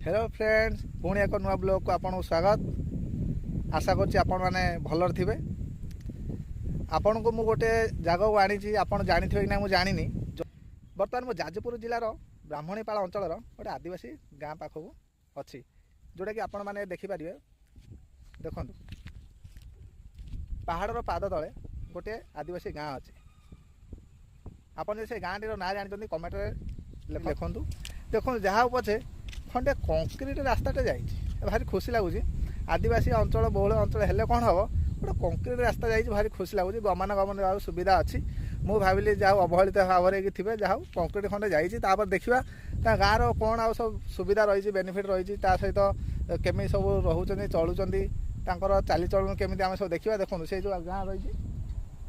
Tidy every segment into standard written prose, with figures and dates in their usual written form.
Hello friends पुणी एक नुआ ब्लॉग को आपको स्वागत। आशा करछि आपण माने भलर थिबे। आपण को मु गोटे जगह को आनी आपण जानिथिबे कि ना मु जानिनी। बर्तमान मु जाजपुर जिलार ब्राह्मणीपाल अंचलर गोटे आदिवासी गाँ पाखक अच्छी जोटा कि आपण माने देखि पारिबे। देखंतु पहाड़र पाद तले गोटे आदिवासी गाँ अच्छी। आपण से गाँ टीर ना जानी कमेंट लिखु। देखो जहाँ पछे खंडे कंक्रीट रास्ताटे जाइए भारी खुशी लगुच। आदिवासी अंचल बहुल अंचल हेले कौन हम गोटे कंक्रीट रास्ता जाइए भारी खुशी लगुच। गमनागमन सुविधा अच्छी। मु भाविली जहाँ अवहेलित भाव में थे जहाँ कंक्रीट खंडे जापर देखा गाँव कौन आ सब सुविधा रही बेनिफिट रही सहित केमी सब रोचे चलुँच चालीचलन केमी आम सब देखा। देखो से जो गाँ रही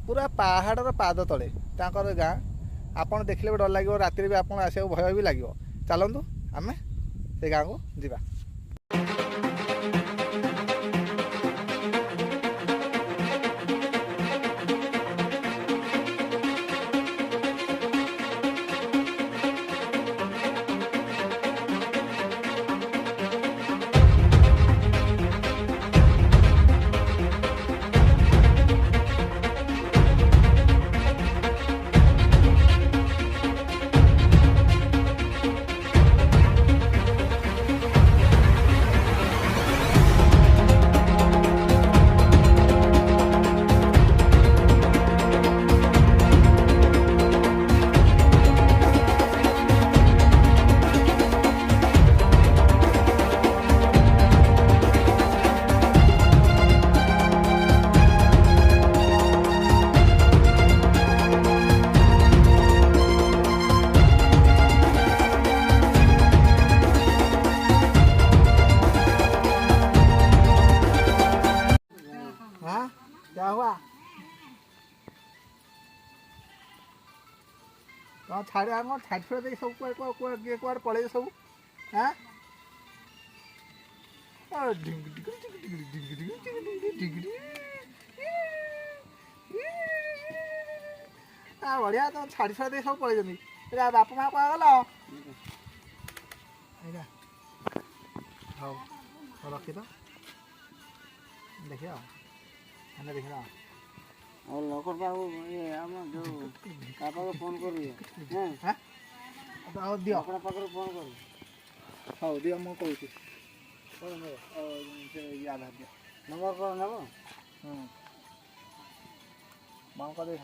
पूरा पहाड़र पाद तले गाँ आपड़ देखले भी डर लगे राति भी आप आसा भय भी लगे। चलतु आम से गाँव को जीवा। हाँ क्या हुआ? तो छाड़े आम छाड़ दे सब कुआर पड़े सब। हाँ बढ़िया तुम छाड़ दे सब पड़े बापा माँ कह गल हाँ रखी तो देखिए देखिए और लकर बाबू ये हम जो कापा को फोन कर हैं हां तो दियो अपना पाकर फोन कर। हां दियो म कहूची कोन न से याद आ दियो नंबर पर नबो मां का दे।